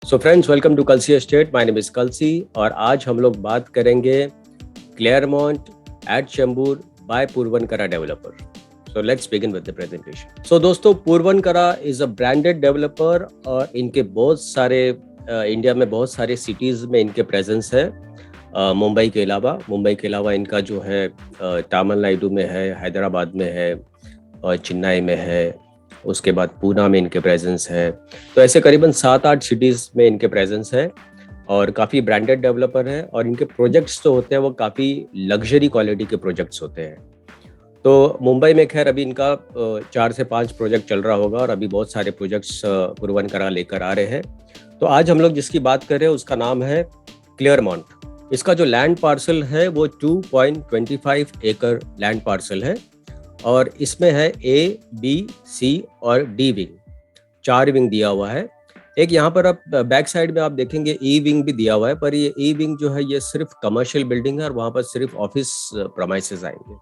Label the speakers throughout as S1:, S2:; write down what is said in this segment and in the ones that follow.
S1: So friends, welcome to Kalsi estate. My name is Kalsi और आज हम लोग बात करेंगे Claremont at Chembur by Puravankara developer. So let's begin with the presentation. So दोस्तों, Puravankara is a branded developer और इनके बहुत सारे इंडिया में बहुत सारे सिटीज़ में इनके प्रेजेंस है। मुंबई के अलावा इनका जो है तमिलनाडु में है, हैदराबाद में है और चेन्नई में है, उसके बाद पूना में इनके प्रेजेंस है। तो ऐसे करीबन 7-8 सिटीज़ में इनके प्रेजेंस है और काफ़ी ब्रांडेड डेवलपर है और इनके प्रोजेक्ट्स जो होते हैं वो काफ़ी लग्जरी क्वालिटी के प्रोजेक्ट्स होते हैं। तो मुंबई में खैर अभी इनका 4 से 5 प्रोजेक्ट चल रहा होगा और अभी बहुत सारे प्रोजेक्ट्स पूर्वनकरा लेकर आ रहे हैं। तो आज हम लोग जिसकी बात कर रहे हैं उसका नाम है क्लेयरमॉन्ट। इसका जो लैंड पार्सल है वो 2.25 एकड़ लैंड पार्सल है और इसमें है A, B, C और D विंग, 4 विंग दिया हुआ है। एक यहाँ पर आप बैक साइड में आप देखेंगे E विंग भी दिया हुआ है, पर ये E विंग जो है ये सिर्फ कमर्शियल बिल्डिंग है और वहाँ पर सिर्फ ऑफिस प्रेमाइसेस आएंगे।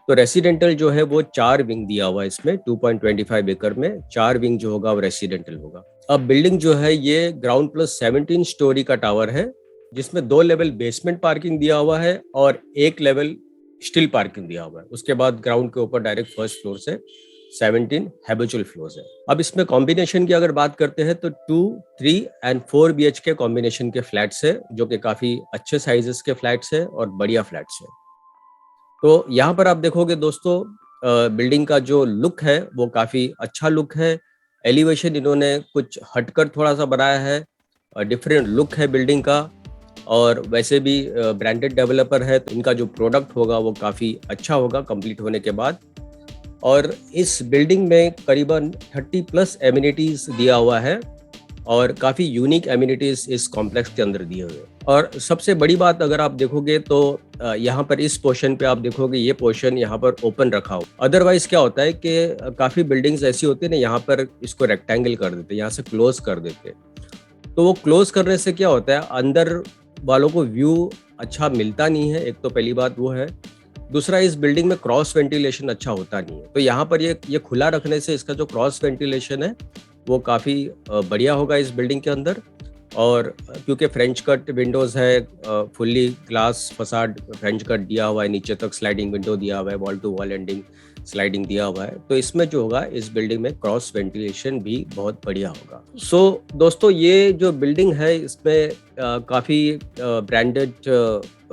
S1: तो रेसिडेंटल जो है वो 4 विंग दिया हुआ है इसमें। 2.25 एकड़ में 4 विंग जो होगा वो रेसिडेंटल होगा। अब बिल्डिंग जो है ये ग्राउंड प्लस 17 स्टोरी का टावर है, जिसमें 2 लेवल बेसमेंट पार्किंग दिया हुआ है और 1 लेवल स्टिल पार्किंग दिया हुआ है। उसके बाद ग्राउंड के ऊपर डायरेक्ट फर्स्ट फ्लोर से 17 हैबिचुअल फ्लोर्स है। अब इसमें कॉम्बिनेशन की अगर बात करते हैं तो 2, 3 एंड 4 BH के कॉम्बिनेशन के फ्लैट्स है, जो कि काफी अच्छे साइजेस के फ्लैट्स है और बढ़िया फ्लैट्स है। तो यहाँ पर आप देखोगे दोस्तों, बिल्डिंग का जो लुक है वो काफी अच्छा लुक है। एलिवेशन इन्होंने कुछ हटकर थोड़ा सा बनाया है, डिफरेंट लुक है बिल्डिंग का। और वैसे भी ब्रांडेड डेवलपर है तो इनका जो प्रोडक्ट होगा वो काफ़ी अच्छा होगा कंप्लीट होने के बाद। और इस बिल्डिंग में करीबन 30+ एमिनिटीज़ दिया हुआ है और काफ़ी यूनिक एमिनिटीज़ इस कॉम्प्लेक्स के अंदर दिए हुए हैं। और सबसे बड़ी बात अगर आप देखोगे तो यहाँ पर इस पोर्शन पे आप देखोगे ये पोर्शन यहाँ पर ओपन रखा हो। अदरवाइज क्या होता है कि काफ़ी बिल्डिंग्स ऐसी होती है ना, यहाँ पर इसको रेक्टेंगल कर देते हैं, यहाँ से क्लोज कर देते हैं। तो वो क्लोज करने से क्या होता है, अंदर वालों को व्यू अच्छा मिलता नहीं है। एक तो पहली बात वो है। दूसरा, इस बिल्डिंग में क्रॉस वेंटिलेशन अच्छा होता नहीं है। तो यहाँ पर ये खुला रखने से इसका जो क्रॉस वेंटिलेशन है वो काफ़ी बढ़िया होगा इस बिल्डिंग के अंदर। और क्योंकि फ्रेंच कट विंडोज़ है, fully glass facade French cut दिया हुआ है, नीचे तक स्लाइडिंग विंडो दिया हुआ है, wall to wall ending sliding दिया हुआ है, तो इसमें जो होगा इस बिल्डिंग में क्रॉस वेंटिलेशन भी बहुत बढ़िया होगा। सो दोस्तों, ये जो बिल्डिंग है इसमें काफ़ी ब्रांडेड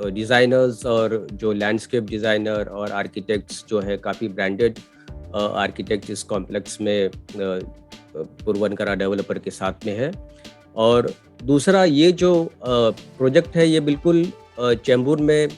S1: डिज़ाइनर्स और जो लैंडस्केप डिज़ाइनर और आर्किटेक्ट्स जो है, काफ़ी ब्रांडेड आर्किटेक्ट इस कॉम्प्लेक्स में पूर्वनकरा डेवलपर के साथ में है। और दूसरा, ये जो प्रोजेक्ट है ये बिल्कुल चेंबूर में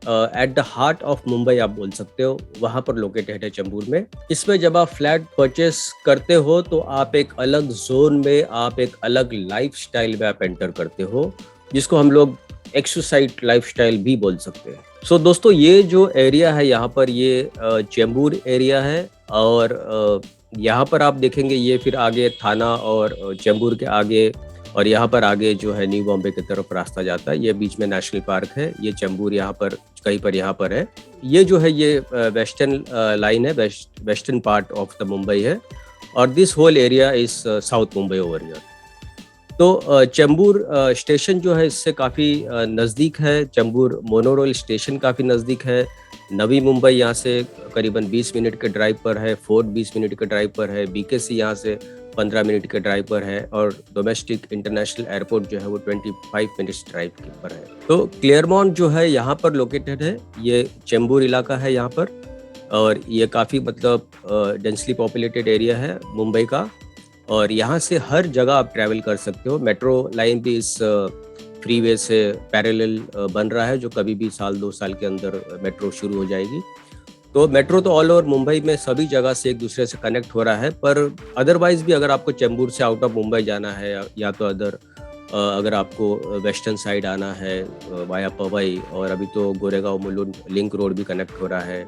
S1: at the heart of Mumbai आप बोल सकते हो, वहाँ पर लोकेटेड है चेंबूर में। इसमें जब आप फ्लैट परचेस करते हो तो आप एक अलग जोन में, आप एक अलग लाइफस्टाइल में आप एंटर करते हो, जिसको हम लोग एक्सोसाइट लाइफस्टाइल भी बोल सकते हैं। सो दोस्तों, ये जो एरिया है यहाँ पर ये चेंबूर एरिया है और यहाँ पर आप देखेंगे ये फिर आगे थाना और चेंबूर के आगे और यहाँ पर आगे जो है न्यू बॉम्बे की तरफ रास्ता जाता है। ये बीच में नेशनल पार्क है। ये चेंबूर यहाँ पर कहीं पर यहाँ पर है। ये जो है ये वेस्टर्न लाइन है, western part of the Mumbai है और this whole area is south Mumbai over here. तो चेंबूर स्टेशन जो है इससे काफ़ी नज़दीक है। चेंबूर मोनोरेल स्टेशन काफ़ी नज़दीक है। नवी मुंबई यहाँ से करीबन 20 मिनट के ड्राइव पर है। फोर्ट 20 मिनट के ड्राइव पर है। BKC यहाँ से 15 मिनट के ड्राइव पर है और डोमेस्टिक इंटरनेशनल एयरपोर्ट जो है वो 25 मिनट्स ड्राइव के पर है। तो क्लेयरमॉन्ट जो है यहाँ पर लोकेटेड है। ये चेंबूर इलाका है यहाँ पर और ये काफ़ी मतलब डेंसली पॉपुलेटेड एरिया है मुंबई का और यहाँ से हर जगह आप ट्रैवल कर सकते हो। मेट्रो लाइन भी इस फ्रीवे से पैरेलल बन रहा है, जो कभी भी 1-2 साल के अंदर मेट्रो शुरू हो जाएगी। तो मेट्रो तो ऑल ओवर मुंबई में सभी जगह से एक दूसरे से कनेक्ट हो रहा है, पर अदरवाइज भी अगर आपको चेंबूर से आउट ऑफ मुंबई जाना है या तो अगर आपको वेस्टर्न साइड आना है वाया पवई, और अभी तो गोरेगांव मुलुंड लिंक रोड भी कनेक्ट हो रहा है।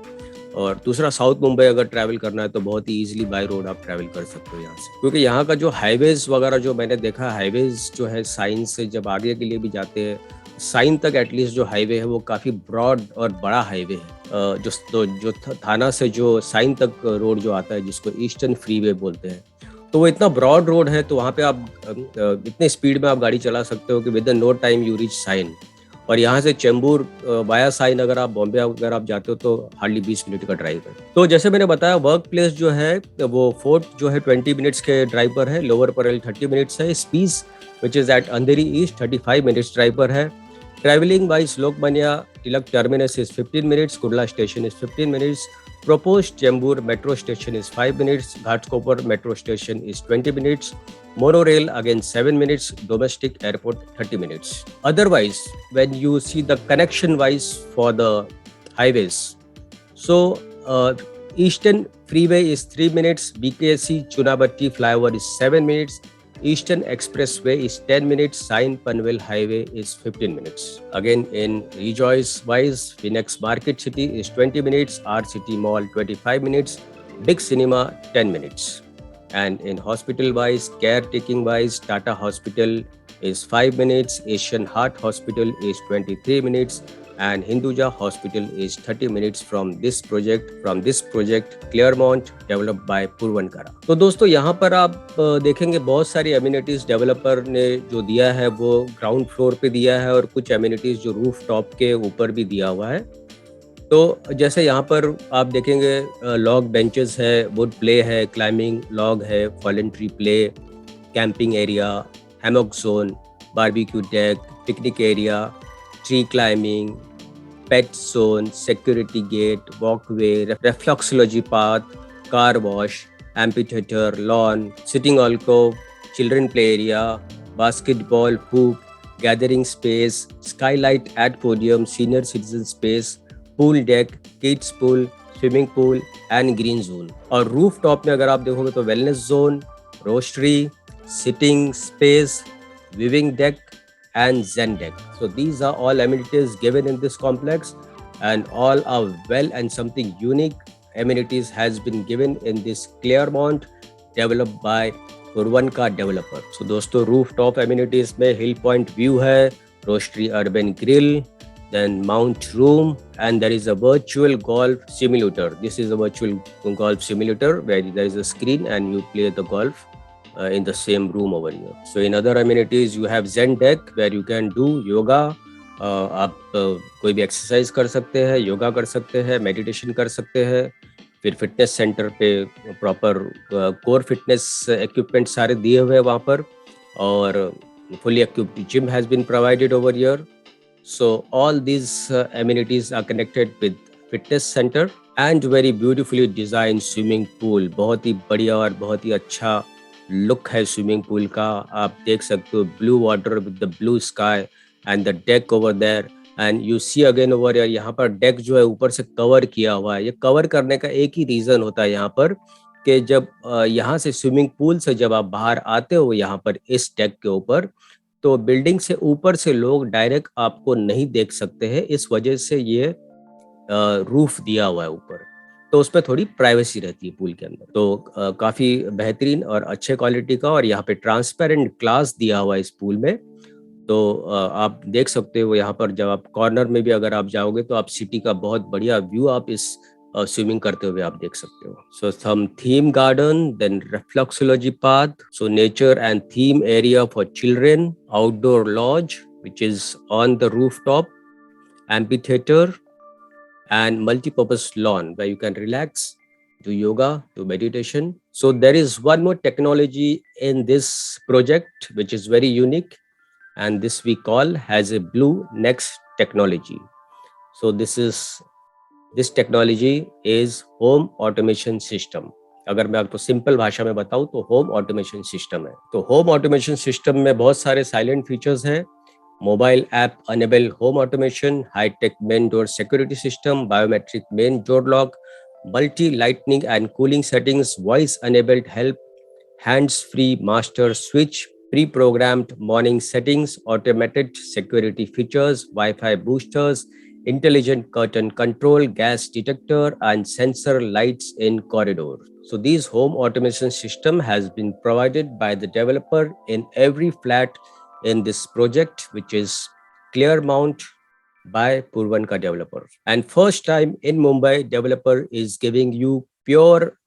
S1: और दूसरा, साउथ मुंबई अगर ट्रैवल करना है तो बहुत ही ईजिली बाय रोड आप ट्रैवल कर सकते हो यहाँ से, क्योंकि यहाँ का जो हाईवेज वगैरह जो मैंने देखा, हाईवेज जो है साइन से जब आगे के लिए भी जाते हैं, साइन तक एटलीस्ट जो हाईवे है वो काफ़ी ब्रॉड और बड़ा हाईवे है। जो थाना से जो साइन तक रोड जो आता है, जिसको ईस्टर्न फ्रीवे बोलते हैं, तो वो इतना ब्रॉड रोड है, तो वहाँ पे आप इतने स्पीड में आप गाड़ी चला सकते हो कि within no time you reach sign. और यहाँ से चेंबूर वाया साइन अगर आप बॉम्बे अगर आप जाते हो तो हार्डली 20 मिनट का ड्राइव है। तो जैसे मैंने बताया, वर्क प्लेस जो है वो फोर्ट जो है 20 मिनट्स के ड्राइव पर है, लोअर परेल 30 मिनट्स है, SEEPZ which is at Andheri East 35 minutes drive पर है। Travelling by Lokmanya Tilak Terminus is 15 minutes, Kurla station is 15 minutes, proposed Chembur metro station is 5 minutes, Ghatkopar metro station is 20 minutes, monorail again 7 minutes, domestic airport 30 minutes. Otherwise, when you see the connection wise for the highways, so Eastern Freeway is 3 minutes, BKC Chunabatti flyover is 7 minutes, Eastern Expressway is 10 minutes, Sain Panvel Highway is 15 minutes. Again, in Rejoice wise, Phoenix Market City is 20 minutes, R City Mall 25 minutes, Big Cinema 10 minutes. And in hospital wise, caretaking wise, Tata Hospital is 5 minutes, Asian Heart Hospital is 23 minutes, and Hinduja Hospital is 30 minutes from this project Claremont developed by Purvankara. तो दोस्तों यहाँ पर आप देखेंगे बहुत सारी amenities developer ने जो दिया है वो ग्राउंड फ्लोर पे दिया है, और कुछ एमिनिटीज जो रूफ टॉप के ऊपर भी दिया हुआ है। तो जैसे यहाँ पर आप देखेंगे लॉग बेंचेस है, वुड प्ले है, क्लाइंबिंग लॉग है, voluntary play, camping area, hammock zone, barbecue deck, picnic area, tree climbing, pet zone, security gate, walkway, reflexology path, car wash, amphitheater, lawn, sitting alcove, children play area, basketball hoop, gathering space, skylight at podium, senior citizen space, pool deck, kids pool, swimming pool and green zone. और roof top में अगर आप देखोगे तो wellness zone, roastery, sitting space, viewing deck and Zen deck. So these are all amenities given in this complex, and all are well and something unique amenities has been given in this Claremont developed by Purvanka developer. So दोस्तों rooftop amenities में Hill Point view है, Roastery Urban Grill, then Mount Room, and there is a virtual golf simulator. This is a virtual golf simulator where there is a screen and you play the golf in the same room over here. So in other amenities you have Zen deck where you can do yoga. आप कोई भी exercise कर सकते हैं, योगा कर सकते हैं, meditation कर सकते हैं। फिर फिटनेस सेंटर पे प्रॉपर कोर फिटनेस इक्विपमेंट सारे दिए हुए हैं वहाँ पर, और fully equipped gym has been provided over here. So all these amenities are connected with fitness center and very beautifully designed swimming pool. बहुत ही बढ़िया और बहुत ही अच्छा लुक है स्विमिंग पूल का। आप देख सकते हो blue water with the blue sky and the deck over there, and you see again over here. यहाँ पर डेक जो है ऊपर से कवर किया हुआ है। ये कवर करने का एक ही रीजन होता है यहाँ पर कि जब यहाँ से स्विमिंग पूल से जब आप बाहर आते हो यहाँ पर इस डेक के ऊपर, तो बिल्डिंग से ऊपर से लोग डायरेक्ट आपको नहीं देख सकते हैं, इस वजह से ये रूफ दिया हुआ है ऊपर, तो उस पर थोड़ी प्राइवेसी रहती है पूल के अंदर। तो काफ़ी बेहतरीन और अच्छे क्वालिटी का, और यहाँ पे ट्रांसपेरेंट ग्लास दिया हुआ है इस पूल में। तो आप देख सकते हो यहाँ पर जब आप कॉर्नर में भी अगर आप जाओगे तो आप सिटी का बहुत बढ़िया व्यू आप इस स्विमिंग करते हुए आप देख सकते हो। So some theme garden, then reflexology path, so nature and theme area for children, outdoor lounge which is on the roof top, amphitheatre and multi-purpose lawn where you can relax, do yoga, do meditation. So there is one more technology in this project which is very unique, and this we call as a Blue Next technology. So this technology is home automation system. अगर मैं आपको simple भाषा में बताऊं तो home automation system है। तो home automation system में बहुत सारे साइलेंट फीचर्स हैं। Mobile app enable home automation, high-tech main door security system, biometric main door lock, multi-lighting and cooling settings, voice-enabled help, hands-free master switch, pre-programmed morning settings, automated security features, Wi-Fi boosters, intelligent curtain control, gas detector, and sensor lights in corridor. So these home automation system has been provided by the developer in every flat in this project, which is Claremont by Purvanka developer. And first time in Mumbai, developer is giving you pure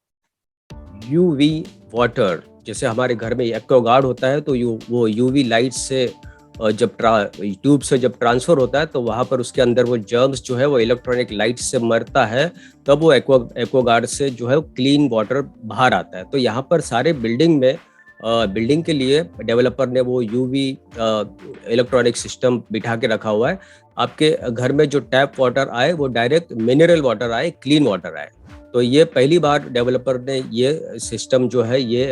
S1: UV water जैसे हमारे घर में Aquaguard होता है तो वो UV light से जब ट्यूब से जब ट्रांसफर होता है तो वहाँ पर उसके अंदर वो जर्म्स जो है वो इलेक्ट्रॉनिक लाइट से मरता है, तब वो एक्वागार्ड से जो है क्लीन वाटर बाहर आता है। तो यहाँ पर सारे बिल्डिंग के लिए डेवलपर ने वो यूवी इलेक्ट्रॉनिक सिस्टम बिठा के रखा हुआ है। आपके घर में जो टैप वाटर आए वो डायरेक्ट मिनरल वाटर आए, क्लीन वाटर आए। तो ये पहली बार डेवलपर ने ये सिस्टम जो है, ये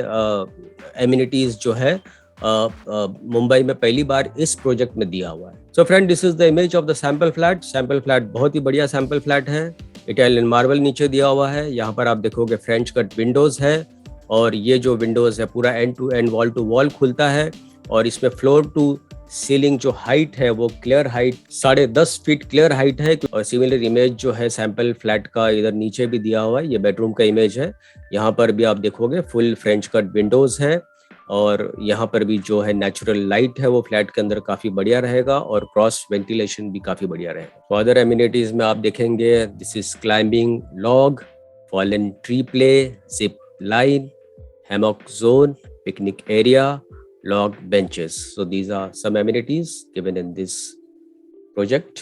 S1: एमिनिटीज जो है मुंबई में पहली बार इस प्रोजेक्ट में दिया हुआ है। So friend, this is the image of the sample flat. Sample flat बहुत ही बढ़िया सैंपल फ्लैट है। इटालियन मार्बल नीचे दिया हुआ है। यहाँ पर आप देखोगे फ्रेंच कट विंडोज है, और ये जो विंडोज है पूरा एंड टू वॉल खुलता है। और इसमें फ्लोर टू सीलिंग जो हाइट है वो clear height 10.5 feet clear height है। और सिमिलर इमेज जो है सैंपल फ्लैट का इधर नीचे भी दिया हुआ है, ये बेडरूम का इमेज है। यहाँ पर भी आप देखोगे फुल फ्रेंच कट विंडोज है, और यहाँ पर भी जो है नेचुरल लाइट है वो फ्लैट के अंदर काफी बढ़िया रहेगा, और क्रॉस वेंटिलेशन भी काफी बढ़िया रहेगा। तो अदर एमिनिटीज में आप देखेंगे this is climbing log, fallen tree play, zip line, hammock zone, picnic area, log benches. So these are some amenities given in this project.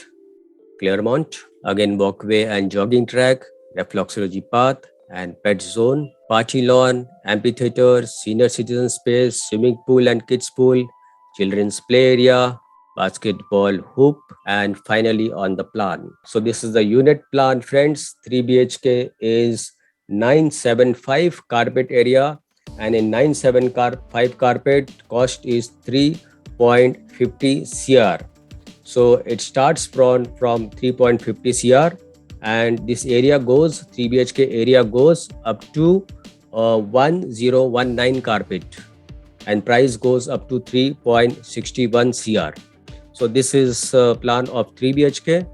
S1: Claremont, again walkway and jogging track, reflexology path and pet zone, party lawn, amphitheater, senior citizen space, swimming pool and kids pool, children's play area, basketball hoop, and finally on the plan. So this is the unit plan, friends. 3 BHK is 975 carpet area, and in 975 carpet cost is 3.50 CR. So it starts from 3.50 CR, and this area goes, 3 BHK area goes up to 1019 carpet, and price goes up to 3.61 CR. So this is plan of 3 BHK.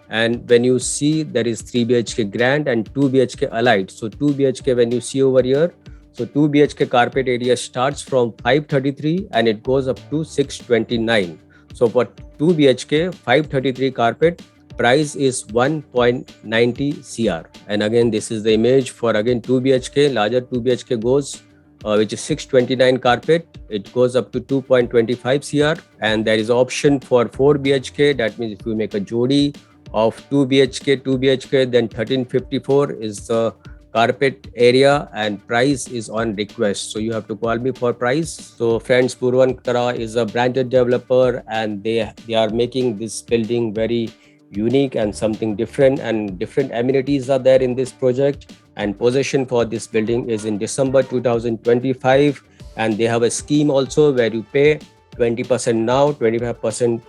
S1: And when you see there is 3 BHK grand and 2 BHK allied. So 2 BHK when you see over here, so 2 BHK carpet area starts from 533 and it goes up to 629. So for 2 BHK 533 carpet, price is 1.90 CR. And again, this is the image for again 2 BHK. Larger 2 BHK goes, which is 629 carpet. It goes up to 2.25 CR. And there is option for 4 BHK. That means if you make a jodi of 2 BHK, then 1354 is the carpet area, and price is on request. So you have to call me for price. So friends, Purvankara is a branded developer, and they are making this building very unique and something different, and different amenities are there in this project. And possession for this building is in December 2025, and they have a scheme also where you pay 20% now, 25%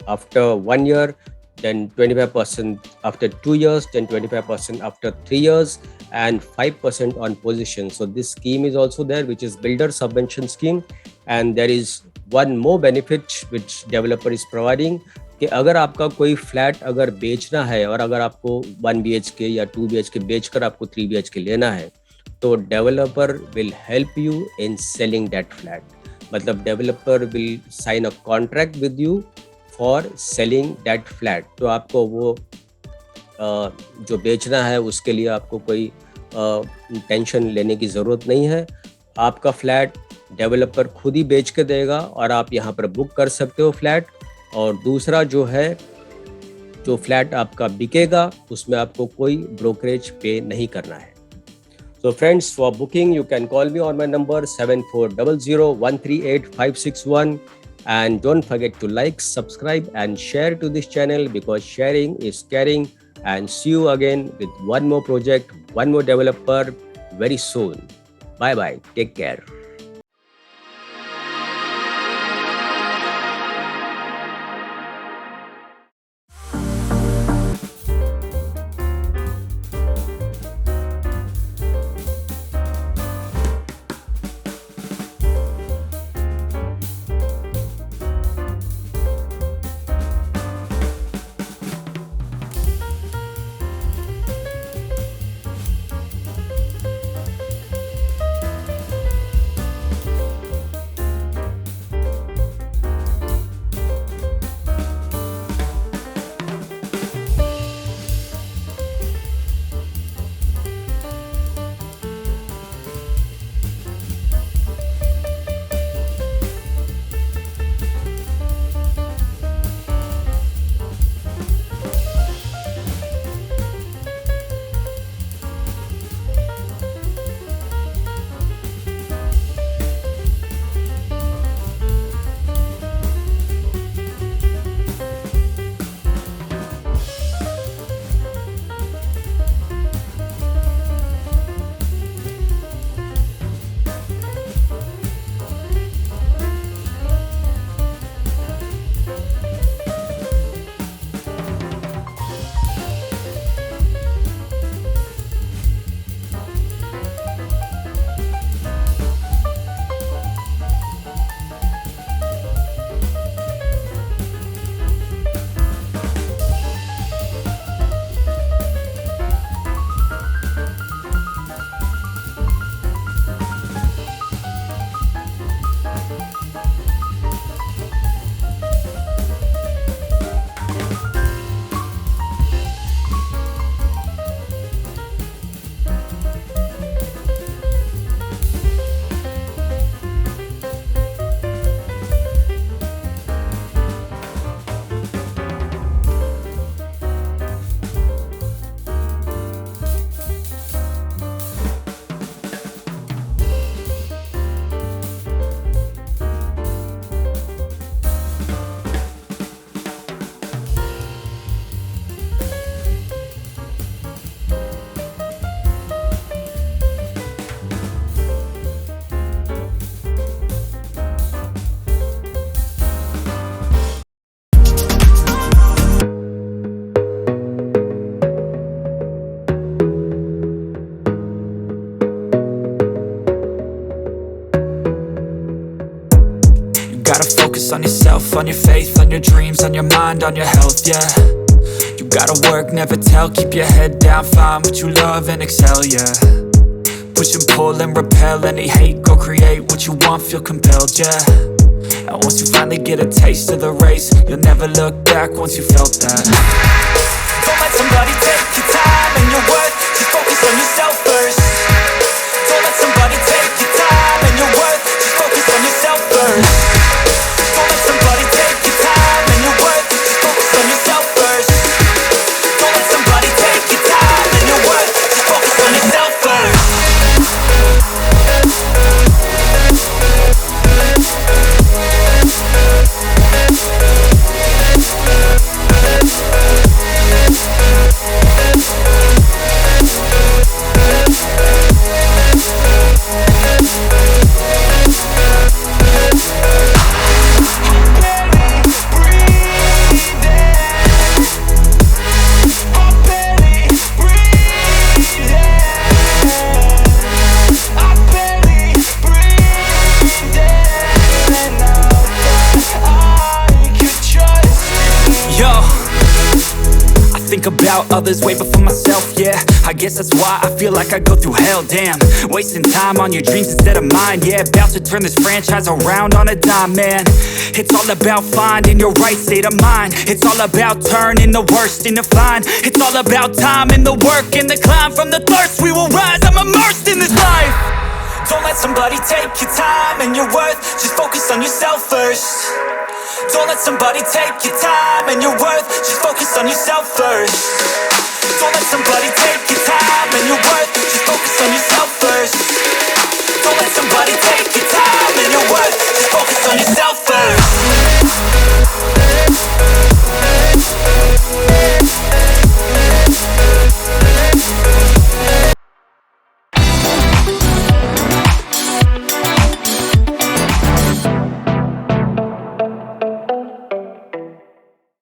S1: after 1 year, then 25% after 2 years, then 25% after 3 years, and 5% on possession. So this scheme is also there, which is builder subvention scheme. And there is one more benefit which developer is providing, कि अगर आपका कोई flat अगर बेचना है, और अगर आपको 1 BHK या 2 BHK बेचकर आपको 3 BHK लेना है, तो developer will help you in selling that flat. मतलब developer will sign a contract with you for selling that flat. तो आपको वो जो बेचना है उसके लिए आपको कोई टेंशन लेने की ज़रूरत नहीं है। आपका फ्लैट डेवलपर खुद ही बेच के देगा, और आप यहाँ पर बुक कर सकते हो फ्लैट। और दूसरा जो है, जो फ्लैट आपका बिकेगा उसमें आपको कोई ब्रोकरेज पे नहीं करना है। So friends, for booking you can call me on my number 7400138561, and don't forget to like, subscribe and share to this channel, because sharing is caring. And see you again with one more project, one more developer very soon. Bye bye. Take care.
S2: on yourself, on your faith, on your dreams, on your mind, on your health, yeah. You gotta work, never tell, keep your head down, find what you love and excel, yeah. Push and pull and repel any hate, go create what you want, feel compelled, yeah. And once you finally get a taste of the race, you'll never look back once you felt that. Don't let somebody take your time and your worth, just focus on yourself first. Don't let somebody take your time and your worth, just focus on yourself first. Don't let somebody take your time and your worth, just focus on yourself first. Don't let somebody take your time and your worth, just focus on yourself first. Think about others way before myself, yeah. I guess that's why I feel like I go through hell, damn. Wasting time on your dreams instead of mine, yeah. About to turn this franchise around on a dime, man. It's all about finding your right state of mind. It's all about turning the worst into fine. It's all about time and the work and the climb. From the thirst we will rise, I'm immersed in this life. Don't let somebody take your time and your worth, just focus on yourself first. Don't let somebody take your time and your worth, just focus on yourself first. Don't let somebody take your time and your worth, just focus on yourself first. Don't let somebody take your time and your worth, just focus on yourself first.